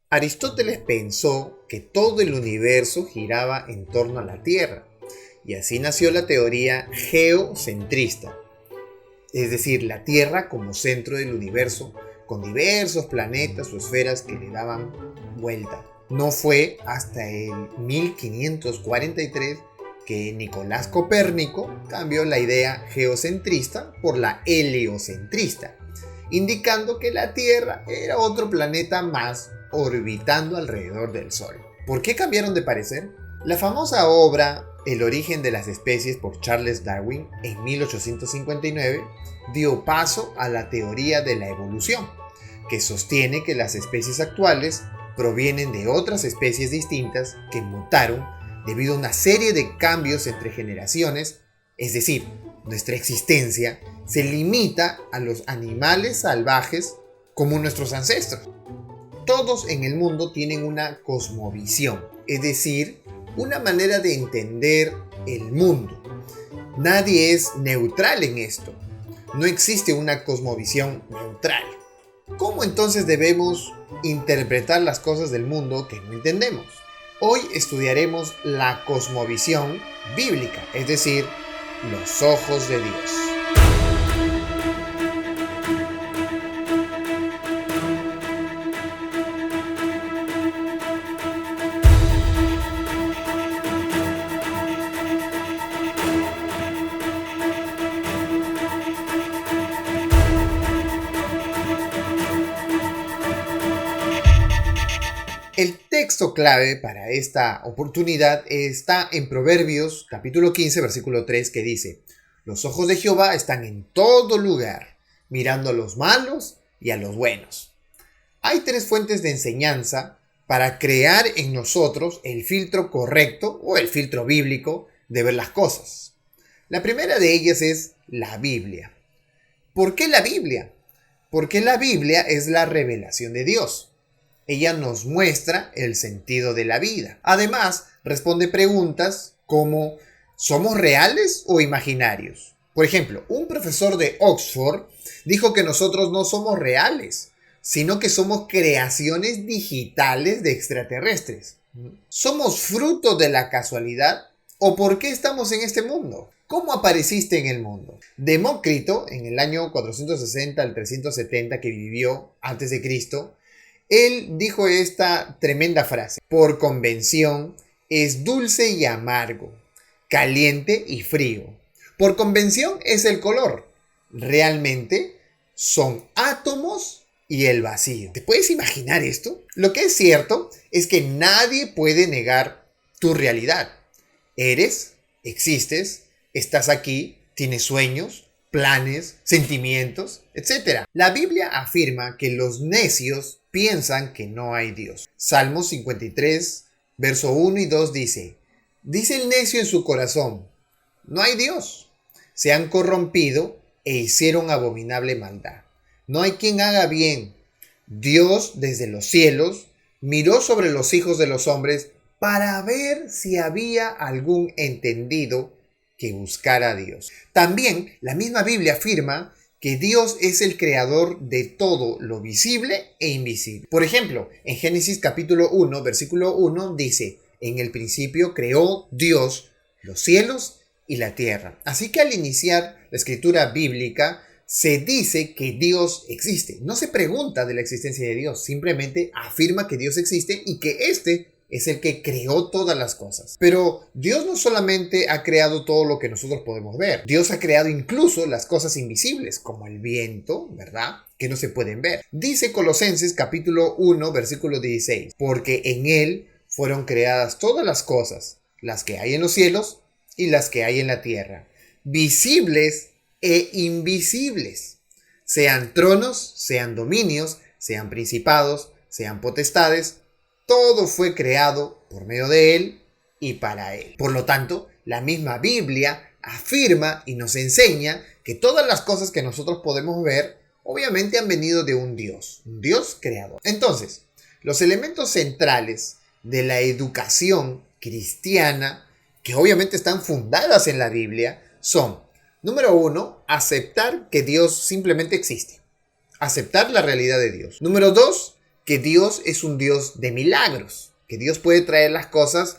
Aristóteles pensó que todo el universo giraba en torno a la Tierra, y así nació la teoría geocentrista, es decir, la Tierra como centro del universo, con diversos planetas o esferas que le daban vuelta. No fue hasta el 1543 que Nicolás Copérnico cambió la idea geocentrista por la heliocentrista, indicando que la Tierra era otro planeta más orbitando alrededor del Sol. ¿Por qué cambiaron de parecer? La famosa obra El origen de las especies por Charles Darwin en 1859 dio paso a la teoría de la evolución, que sostiene que las especies actuales provienen de otras especies distintas que mutaron debido a una serie de cambios entre generaciones, es decir, nuestra existencia se limita a los animales salvajes como nuestros ancestros. Todos en el mundo tienen una cosmovisión, es decir, una manera de entender el mundo. Nadie es neutral en esto. No existe una cosmovisión neutral. ¿Cómo entonces debemos interpretar las cosas del mundo que no entendemos? Hoy estudiaremos la cosmovisión bíblica, es decir, los ojos de Dios. El texto clave para esta oportunidad está en Proverbios capítulo 15 versículo 3 que dice: los ojos de Jehová están en todo lugar, mirando a los malos y a los buenos. Hay tres fuentes de enseñanza para crear en nosotros el filtro correcto o el filtro bíblico de ver las cosas. La primera de ellas es la Biblia. ¿Por qué la Biblia? Porque la Biblia es la revelación de Dios. Ella nos muestra el sentido de la vida. Además, responde preguntas como: ¿somos reales o imaginarios? Por ejemplo, un profesor de Oxford dijo que nosotros no somos reales, sino que somos creaciones digitales de extraterrestres. ¿Somos fruto de la casualidad? ¿O por qué estamos en este mundo? ¿Cómo apareciste en el mundo? Demócrito, en el año 460 al 370 que vivió antes de Cristo, él dijo esta tremenda frase: por convención es dulce y amargo, caliente y frío. Por convención es el color. Realmente son átomos y el vacío. ¿Te puedes imaginar esto? Lo que es cierto es que nadie puede negar tu realidad. Eres, existes, estás aquí, tienes sueños, planes, sentimientos, etc. La Biblia afirma que los necios piensan que no hay Dios. Salmos 53, verso 1 y 2 dice: dice el necio en su corazón, no hay Dios. Se han corrompido e hicieron abominable maldad. No hay quien haga bien. Dios desde los cielos miró sobre los hijos de los hombres para ver si había algún entendido que buscara a Dios. También la misma Biblia afirma que Dios es el creador de todo lo visible e invisible. Por ejemplo, en Génesis capítulo 1, versículo 1 dice: en el principio creó Dios los cielos y la tierra. Así que al iniciar la escritura bíblica se dice que Dios existe. No se pregunta de la existencia de Dios, simplemente afirma que Dios existe y que este es el que creó todas las cosas. Pero Dios no solamente ha creado todo lo que nosotros podemos ver. Dios ha creado incluso las cosas invisibles, como el viento, ¿verdad?, que no se pueden ver. Dice Colosenses capítulo 1, versículo 16: porque en Él fueron creadas todas las cosas, las que hay en los cielos y las que hay en la tierra, visibles e invisibles, sean tronos, sean dominios, sean principados, sean potestades. Todo fue creado por medio de Él y para Él. Por lo tanto, la misma Biblia afirma y nos enseña que todas las cosas que nosotros podemos ver, obviamente han venido de un Dios creador. Entonces, los elementos centrales de la educación cristiana, que obviamente están fundadas en la Biblia, son: número 1, aceptar que Dios simplemente existe. Aceptar la realidad de Dios. Número 2, que Dios es un Dios de milagros, que Dios puede traer las cosas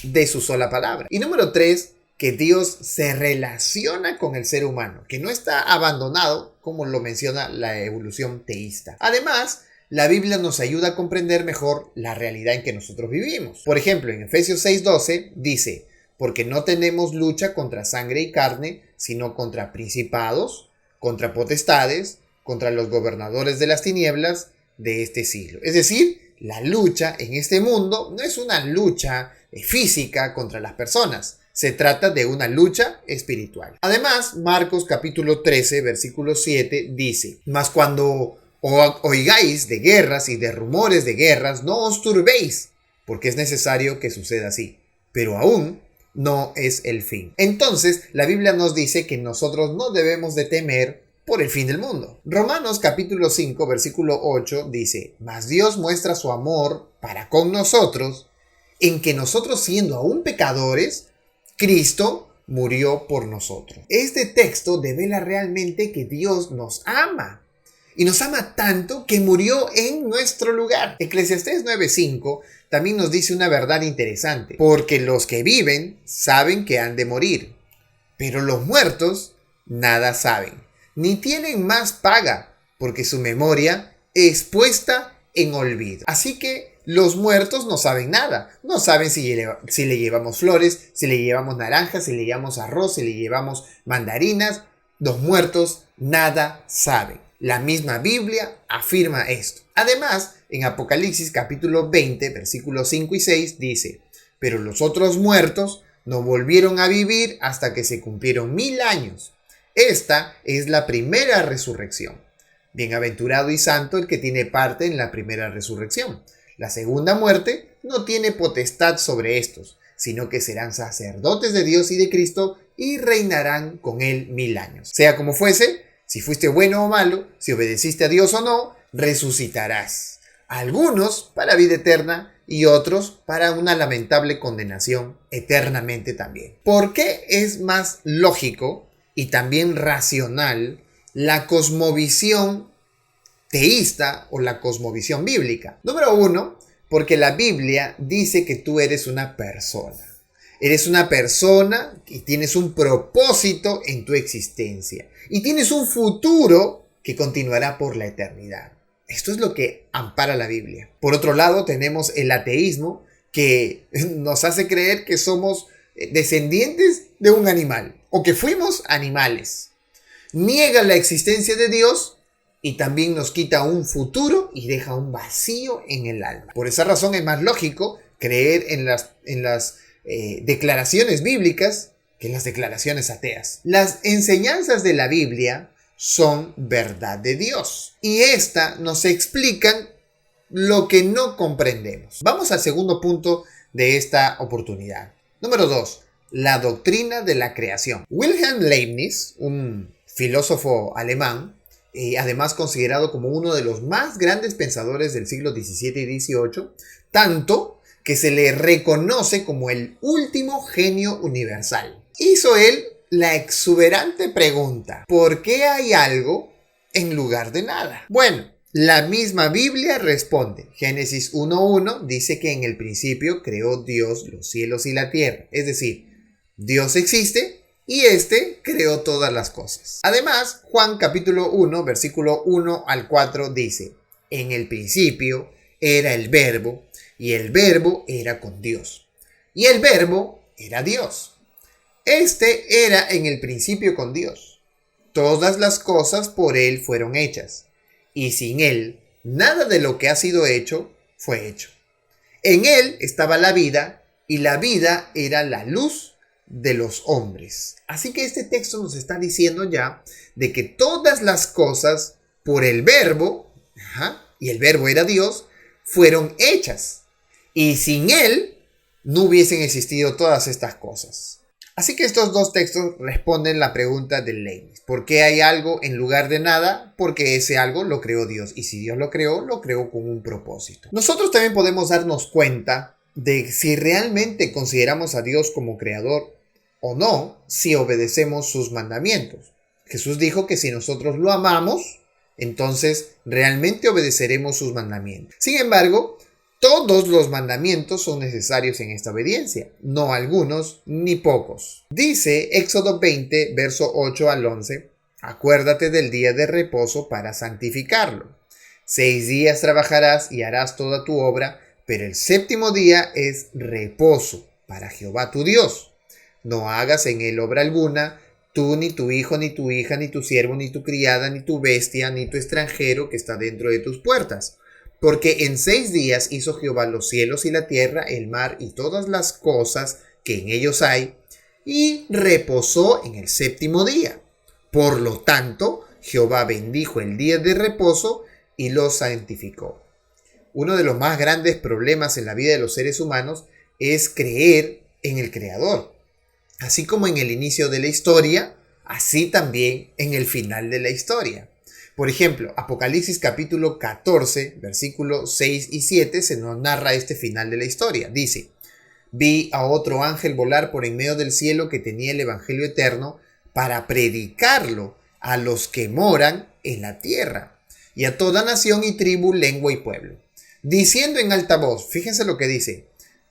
de su sola palabra. Y número 3, que Dios se relaciona con el ser humano, que no está abandonado, como lo menciona la evolución teísta. Además, la Biblia nos ayuda a comprender mejor la realidad en que nosotros vivimos. Por ejemplo, en Efesios 6:12 dice: porque no tenemos lucha contra sangre y carne, sino contra principados, contra potestades, contra los gobernadores de las tinieblas de este siglo. Es decir, la lucha en este mundo no es una lucha física contra las personas. Se trata de una lucha espiritual. Además, Marcos capítulo 13, versículo 7 dice: mas cuando oigáis de guerras y de rumores de guerras, no os turbéis, porque es necesario que suceda así. Pero aún no es el fin. Entonces, la Biblia nos dice que nosotros no debemos de temer por el fin del mundo. Romanos capítulo 5, versículo 8 dice: mas Dios muestra su amor para con nosotros, en que nosotros, siendo aún pecadores, Cristo murió por nosotros. Este texto devela realmente que Dios nos ama. Y nos ama tanto que murió en nuestro lugar. Eclesiastés 9:5 también nos dice una verdad interesante. Porque los que viven saben que han de morir, pero los muertos nada saben, ni tienen más paga, porque su memoria es puesta en olvido. Así que los muertos no saben nada. No saben si le llevamos flores, si le llevamos naranjas, si le llevamos arroz, si le llevamos mandarinas. Los muertos nada saben. La misma Biblia afirma esto. Además, en Apocalipsis capítulo 20, versículos 5 y 6 dice: pero los otros muertos no volvieron a vivir hasta que se cumplieron 1000 años. Esta es la primera resurrección. Bienaventurado y santo el que tiene parte en la primera resurrección. La segunda muerte no tiene potestad sobre estos, sino que serán sacerdotes de Dios y de Cristo y reinarán con él 1000 años. Sea como fuese, si fuiste bueno o malo, si obedeciste a Dios o no, resucitarás. Algunos para vida eterna y otros para una lamentable condenación eternamente también. ¿Por qué es más lógico y también racional la cosmovisión teísta o la cosmovisión bíblica? Número 1, porque la Biblia dice que tú eres una persona. Eres una persona y tienes un propósito en tu existencia. Y tienes un futuro que continuará por la eternidad. Esto es lo que ampara la Biblia. Por otro lado, tenemos el ateísmo, que nos hace creer que somos descendientes de un animal o que fuimos animales. Niega la existencia de Dios y también nos quita un futuro y deja un vacío en el alma. Por esa razón es más lógico creer en las declaraciones bíblicas que en las declaraciones ateas. Las enseñanzas de la Biblia son verdad de Dios y esta nos explican lo que no comprendemos. Vamos al segundo punto de esta oportunidad. Número 2. La doctrina de la creación. Wilhelm Leibniz, un filósofo alemán, además considerado como uno de los más grandes pensadores del siglo XVII y XVIII, tanto que se le reconoce como el último genio universal. Hizo él la exuberante pregunta: ¿por qué hay algo en lugar de nada? Bueno, la misma Biblia responde. Génesis 1:1 dice que en el principio creó Dios los cielos y la tierra. Es decir, Dios existe y éste creó todas las cosas. Además, Juan capítulo 1, versículo 1 al 4 dice: en el principio era el Verbo, y el Verbo era con Dios, y el Verbo era Dios. Este era en el principio con Dios. Todas las cosas por Él fueron hechas, y sin Él nada de lo que ha sido hecho fue hecho. En Él estaba la vida, y la vida era la luz de los hombres. Así que este texto nos está diciendo ya de que todas las cosas por el Verbo, y el Verbo era Dios, fueron hechas. Y sin Él no hubiesen existido todas estas cosas. Así que estos dos textos responden la pregunta de Leibniz. ¿Por qué hay algo en lugar de nada? Porque ese algo lo creó Dios. Y si Dios lo creó con un propósito. Nosotros también podemos darnos cuenta de si realmente consideramos a Dios como creador o no, si obedecemos sus mandamientos. Jesús dijo que si nosotros lo amamos, entonces realmente obedeceremos sus mandamientos. Sin embargo, todos los mandamientos son necesarios en esta obediencia, no algunos ni pocos. Dice Éxodo 20, verso 8 al 11, acuérdate del día de reposo para santificarlo. 6 días trabajarás y harás toda tu obra, pero el séptimo día es reposo para Jehová tu Dios. No hagas en él obra alguna, tú, ni tu hijo, ni tu hija, ni tu siervo, ni tu criada, ni tu bestia, ni tu extranjero que está dentro de tus puertas. Porque en 6 días hizo Jehová los cielos y la tierra, el mar y todas las cosas que en ellos hay, y reposó en el séptimo día. Por lo tanto, Jehová bendijo el día de reposo y lo santificó. Uno de los más grandes problemas en la vida de los seres humanos es creer en el Creador. Así como en el inicio de la historia, así también en el final de la historia. Por ejemplo, Apocalipsis capítulo 14, versículos 6 y 7 se nos narra este final de la historia. Dice, vi a otro ángel volar por en medio del cielo que tenía el evangelio eterno para predicarlo a los que moran en la tierra y a toda nación y tribu, lengua y pueblo. Diciendo en alta voz, fíjense lo que dice,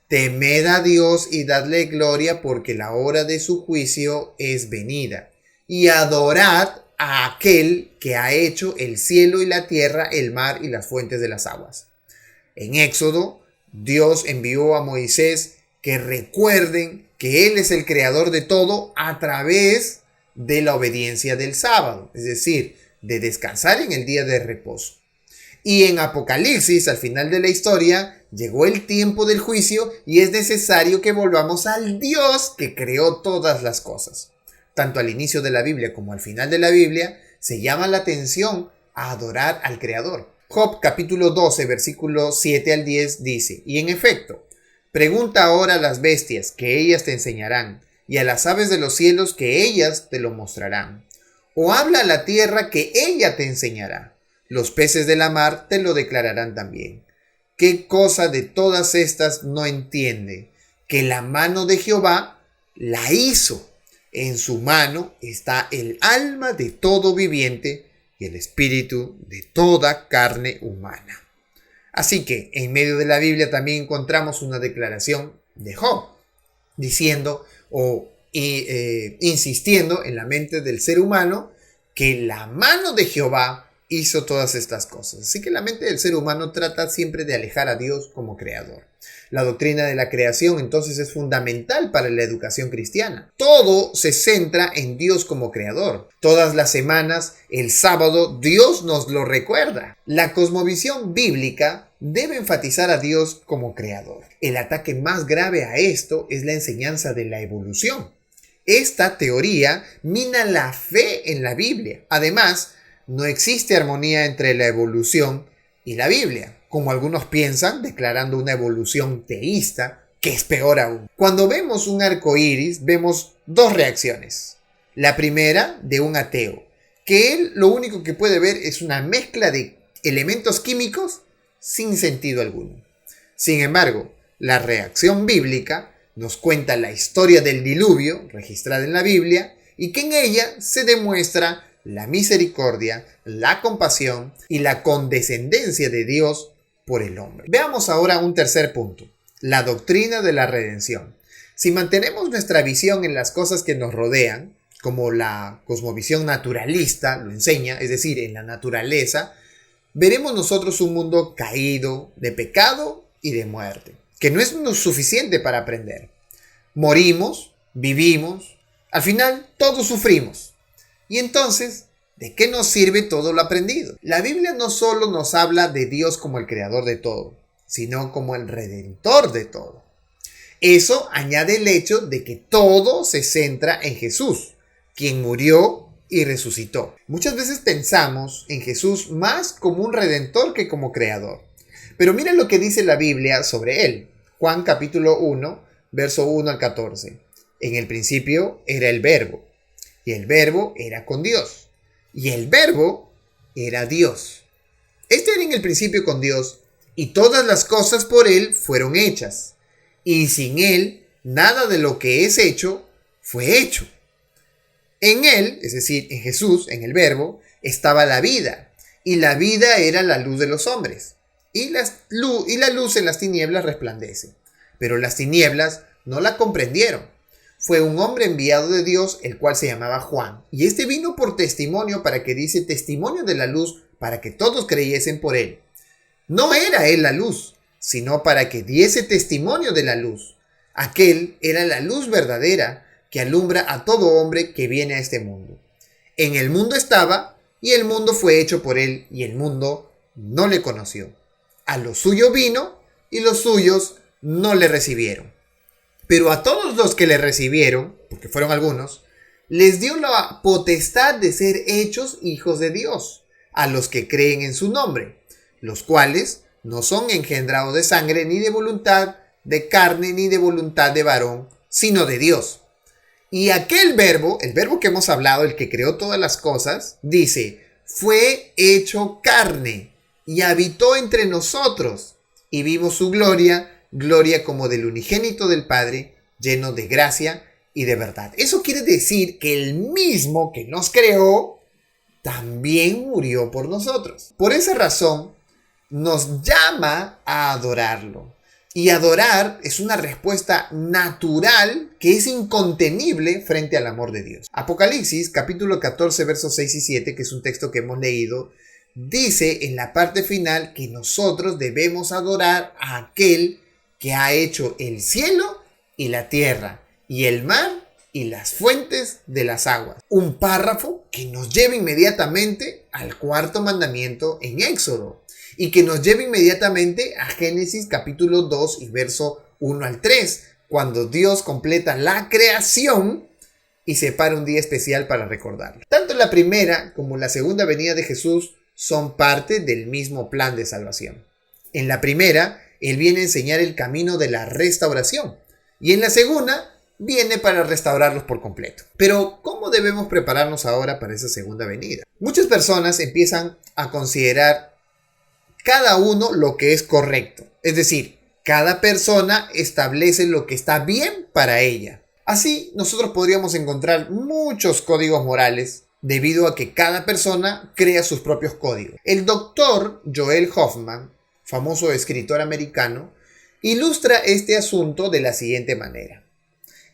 temed a Dios y dadle gloria porque la hora de su juicio es venida y adorad a aquel que ha hecho el cielo y la tierra, el mar y las fuentes de las aguas. En Éxodo, Dios envió a Moisés que recuerden que Él es el creador de todo a través de la obediencia del sábado, es decir, de descansar en el día de reposo. Y en Apocalipsis, al final de la historia, llegó el tiempo del juicio y es necesario que volvamos al Dios que creó todas las cosas. Tanto al inicio de la Biblia como al final de la Biblia, se llama la atención a adorar al Creador. Job capítulo 12, versículos 7 al 10 dice, y en efecto, pregunta ahora a las bestias, que ellas te enseñarán, y a las aves de los cielos, que ellas te lo mostrarán. O habla a la tierra, que ella te enseñará. Los peces de la mar te lo declararán también. ¿Qué cosa de todas estas no entiende? Que la mano de Jehová la hizo. En su mano está el alma de todo viviente y el espíritu de toda carne humana. Así que en medio de la Biblia también encontramos una declaración de Job, diciendo insistiendo en la mente del ser humano que la mano de Jehová hizo todas estas cosas. Así que la mente del ser humano trata siempre de alejar a Dios como creador. La doctrina de la creación entonces es fundamental para la educación cristiana. Todo se centra en Dios como creador. Todas las semanas, el sábado, Dios nos lo recuerda. La cosmovisión bíblica debe enfatizar a Dios como creador. El ataque más grave a esto es la enseñanza de la evolución. Esta teoría mina la fe en la Biblia. Además, no existe armonía entre la evolución y la Biblia, como algunos piensan, declarando una evolución teísta, que es peor aún. Cuando vemos un arco iris, vemos dos reacciones. La primera, de un ateo, que él lo único que puede ver es una mezcla de elementos químicos sin sentido alguno. Sin embargo, la reacción bíblica nos cuenta la historia del diluvio, registrada en la Biblia, y que en ella se demuestra la misericordia, la compasión y la condescendencia de Dios por el hombre. Veamos ahora un tercer punto, la doctrina de la redención. Si mantenemos nuestra visión en las cosas que nos rodean, como la cosmovisión naturalista lo enseña, es decir, en la naturaleza, veremos nosotros un mundo caído de pecado y de muerte, que no es suficiente para aprender. Morimos, vivimos, al final todos sufrimos. Y entonces, ¿de qué nos sirve todo lo aprendido? La Biblia no solo nos habla de Dios como el creador de todo, sino como el redentor de todo. Eso añade el hecho de que todo se centra en Jesús, quien murió y resucitó. Muchas veces pensamos en Jesús más como un redentor que como creador. Pero mira lo que dice la Biblia sobre él. Juan capítulo 1, verso 1 al 14. En el principio era el Verbo, y el Verbo era con Dios, y el Verbo era Dios. Este era en el principio con Dios, y todas las cosas por él fueron hechas, y sin él nada de lo que es hecho fue hecho. En él, es decir, en Jesús, en el Verbo, estaba la vida, y la vida era la luz de los hombres. Y la luz en las tinieblas resplandece. Pero las tinieblas no la comprendieron. Fue un hombre enviado de Dios, el cual se llamaba Juan. Y este vino por testimonio para que dice testimonio de la luz, para que todos creyesen por él. No era él la luz, sino para que diese testimonio de la luz. Aquel era la luz verdadera que alumbra a todo hombre que viene a este mundo. En el mundo estaba, y el mundo fue hecho por él, y el mundo no le conoció. A lo suyo vino, y los suyos no le recibieron. Pero a todos los que le recibieron, porque fueron algunos, les dio la potestad de ser hechos hijos de Dios, a los que creen en su nombre, los cuales no son engendrados de sangre, ni de voluntad de carne, ni de voluntad de varón, sino de Dios. Y aquel verbo, el verbo que hemos hablado, el que creó todas las cosas, dice, fue hecho carne y habitó entre nosotros y vimos su gloria, gloria como del unigénito del Padre, lleno de gracia y de verdad. Eso quiere decir que el mismo que nos creó también murió por nosotros. Por esa razón, nos llama a adorarlo. Y adorar es una respuesta natural que es incontenible frente al amor de Dios. Apocalipsis, capítulo 14, versos 6 y 7, que es un texto que hemos leído, dice en la parte final que nosotros debemos adorar a aquel que ha hecho el cielo y la tierra, y el mar y las fuentes de las aguas. Un párrafo que nos lleva inmediatamente al cuarto mandamiento en Éxodo, y que nos lleva inmediatamente a Génesis capítulo 2 y verso 1 al 3, cuando Dios completa la creación y separa un día especial para recordarlo. Tanto la primera como la segunda venida de Jesús son parte del mismo plan de salvación. En la primera, Él viene a enseñar el camino de la restauración, y en la segunda, viene para restaurarlos por completo. Pero, ¿cómo debemos prepararnos ahora para esa segunda venida? Muchas personas empiezan a considerar cada uno lo que es correcto. Es decir, cada persona establece lo que está bien para ella. Así, nosotros podríamos encontrar muchos códigos morales debido a que cada persona crea sus propios códigos. El doctor Joel Hoffman, famoso escritor americano, ilustra este asunto de la siguiente manera.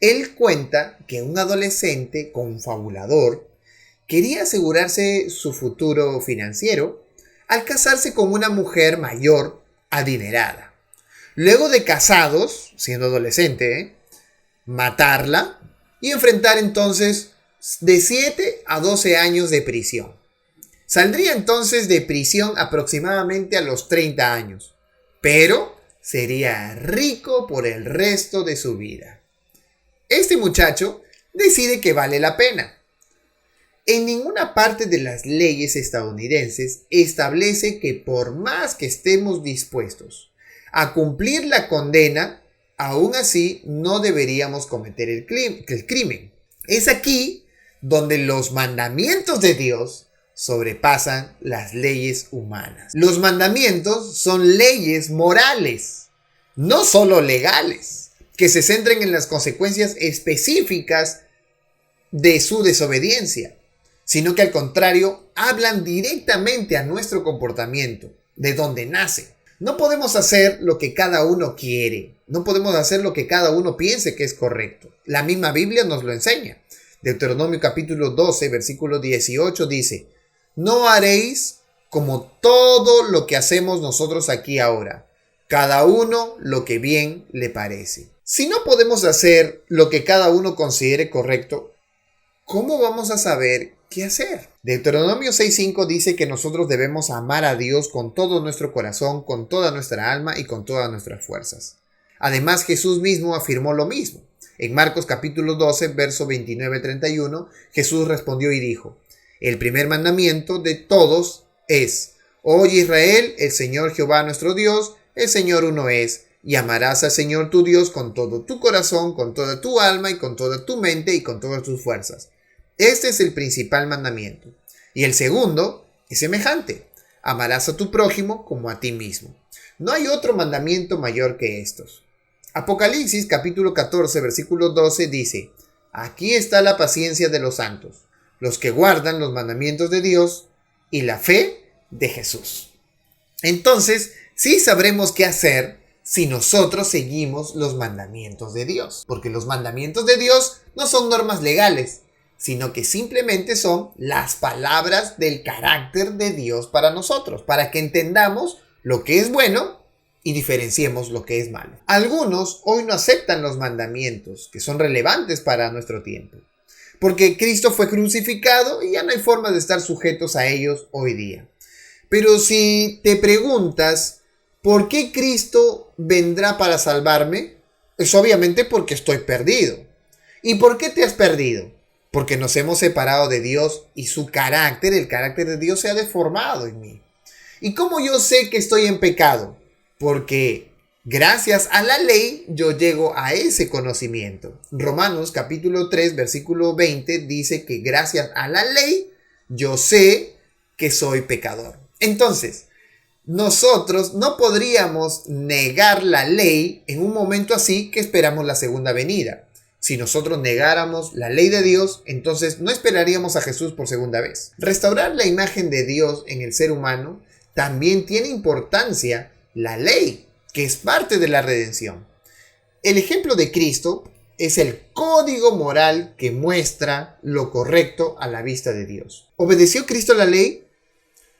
Él cuenta que un adolescente confabulador quería asegurarse su futuro financiero al casarse con una mujer mayor adinerada. Luego de casados, siendo adolescente, matarla y enfrentar entonces de 7 a 12 años de prisión. Saldría entonces de prisión aproximadamente a los 30 años, pero sería rico por el resto de su vida. Este muchacho decide que vale la pena. En ninguna parte de las leyes estadounidenses establece que por más que estemos dispuestos a cumplir la condena, aún así no deberíamos cometer el crimen. Es aquí donde los mandamientos de Dios sobrepasan las leyes humanas. Los mandamientos son leyes morales, no solo legales, que se centren en las consecuencias específicas de su desobediencia, sino que al contrario, hablan directamente a nuestro comportamiento, de donde nace. No podemos hacer lo que cada uno quiere, no podemos hacer lo que cada uno piense que es correcto. La misma Biblia nos lo enseña. Deuteronomio capítulo 12, versículo 18 dice, no haréis como todo lo que hacemos nosotros aquí ahora, cada uno lo que bien le parece. Si no podemos hacer lo que cada uno considere correcto, ¿cómo vamos a saber qué hacer? Deuteronomio 6:5 dice que nosotros debemos amar a Dios con todo nuestro corazón, con toda nuestra alma y con todas nuestras fuerzas. Además, Jesús mismo afirmó lo mismo. En Marcos capítulo 12, verso 29-31, Jesús respondió y dijo, el primer mandamiento de todos es, oye Israel, el Señor Jehová nuestro Dios, el Señor uno es, y amarás al Señor tu Dios con todo tu corazón, con toda tu alma y con toda tu mente y con todas tus fuerzas. Este es el principal mandamiento. Y el segundo es semejante. Amarás a tu prójimo como a ti mismo. No hay otro mandamiento mayor que estos. Apocalipsis capítulo 14 versículo 12 dice, aquí está la paciencia de los santos, los que guardan los mandamientos de Dios y la fe de Jesús. Entonces, sí sabremos qué hacer si nosotros seguimos los mandamientos de Dios. Porque los mandamientos de Dios no son normas legales, sino que simplemente son las palabras del carácter de Dios para nosotros, para que entendamos lo que es bueno y diferenciemos lo que es malo. Algunos hoy no aceptan los mandamientos que son relevantes para nuestro tiempo, porque Cristo fue crucificado y ya no hay forma de estar sujetos a ellos hoy día. Pero si te preguntas, ¿por qué Cristo vendrá para salvarme? Es obviamente porque estoy perdido. ¿Y por qué te has perdido? Porque nos hemos separado de Dios y su carácter, el carácter de Dios se ha deformado en mí. ¿Y cómo yo sé que estoy en pecado? Porque gracias a la ley yo llego a ese conocimiento. Romanos capítulo 3 versículo 20 dice que gracias a la ley yo sé que soy pecador. Entonces, nosotros no podríamos negar la ley en un momento así que esperamos la segunda venida. Si nosotros negáramos la ley de Dios, entonces no esperaríamos a Jesús por segunda vez. Restaurar la imagen de Dios en el ser humano también tiene importancia la ley, que es parte de la redención. El ejemplo de Cristo es el código moral que muestra lo correcto a la vista de Dios. ¿Obedeció Cristo la ley?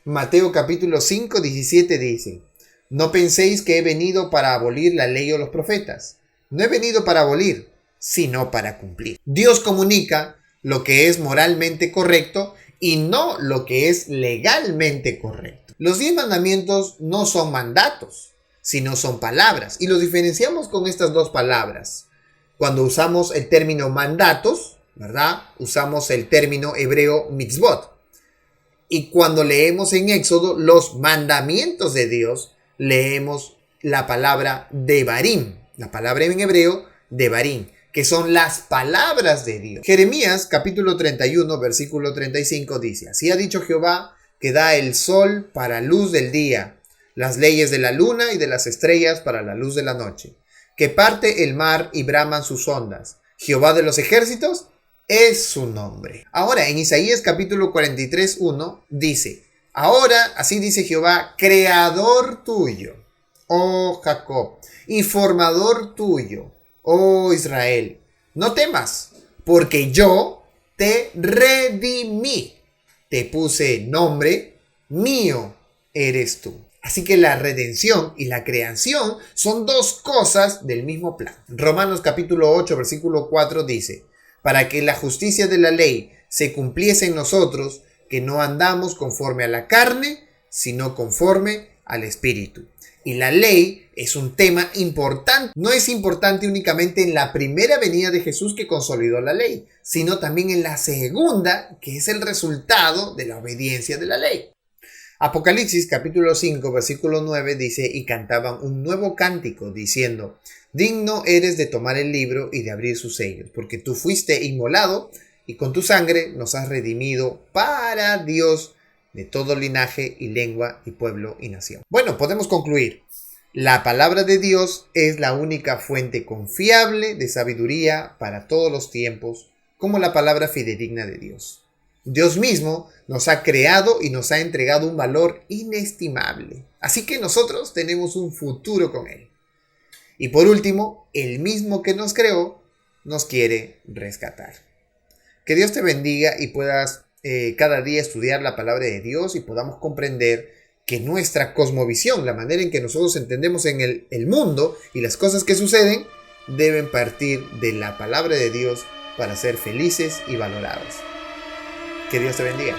Mateo capítulo 5, 17 dice: No penséis que he venido para abolir la ley o los profetas. No he venido para abolir, sino para cumplir. Dios comunica lo que es moralmente correcto y no lo que es legalmente correcto. Los 10 mandamientos no son mandatos, sino son palabras. Y los diferenciamos con estas dos palabras. Cuando usamos el término mandatos, ¿verdad? Usamos el término hebreo mitzvot. Y cuando leemos en Éxodo los mandamientos de Dios, leemos la palabra devarim, la palabra en hebreo devarim, que son las palabras de Dios. Jeremías capítulo 31 versículo 35 dice: Así ha dicho Jehová, que da el sol para luz del día, las leyes de la luna y de las estrellas para la luz de la noche, que parte el mar y braman sus ondas. Jehová de los ejércitos es su nombre. Ahora, en Isaías capítulo 43, 1 dice: Ahora, así dice Jehová, creador tuyo, oh Jacob, y formador tuyo, oh Israel. No temas, porque yo te redimí. Te puse nombre, mío eres tú. Así que la redención y la creación son dos cosas del mismo plan. Romanos capítulo 8, versículo 4 dice: Para que la justicia de la ley se cumpliese en nosotros, que no andamos conforme a la carne, sino conforme al Espíritu. Y la ley es un tema importante. No es importante únicamente en la primera venida de Jesús que consolidó la ley, sino también en la segunda, que es el resultado de la obediencia de la ley. Apocalipsis capítulo 5 versículo 9 dice: Y cantaban un nuevo cántico diciendo: Digno eres de tomar el libro y de abrir sus sellos, porque tú fuiste inmolado y con tu sangre nos has redimido para Dios de todo linaje y lengua y pueblo y nación. Bueno, podemos concluir. La palabra de Dios es la única fuente confiable de sabiduría para todos los tiempos, como la palabra fidedigna de Dios. Dios mismo nos ha creado y nos ha entregado un valor inestimable. Así que nosotros tenemos un futuro con Él. Y por último, el mismo que nos creó nos quiere rescatar. Que Dios te bendiga y puedas cada día estudiar la palabra de Dios y podamos comprender que nuestra cosmovisión, la manera en que nosotros entendemos en el mundo y las cosas que suceden, deben partir de la palabra de Dios para ser felices y valorados. Que Dios te bendiga.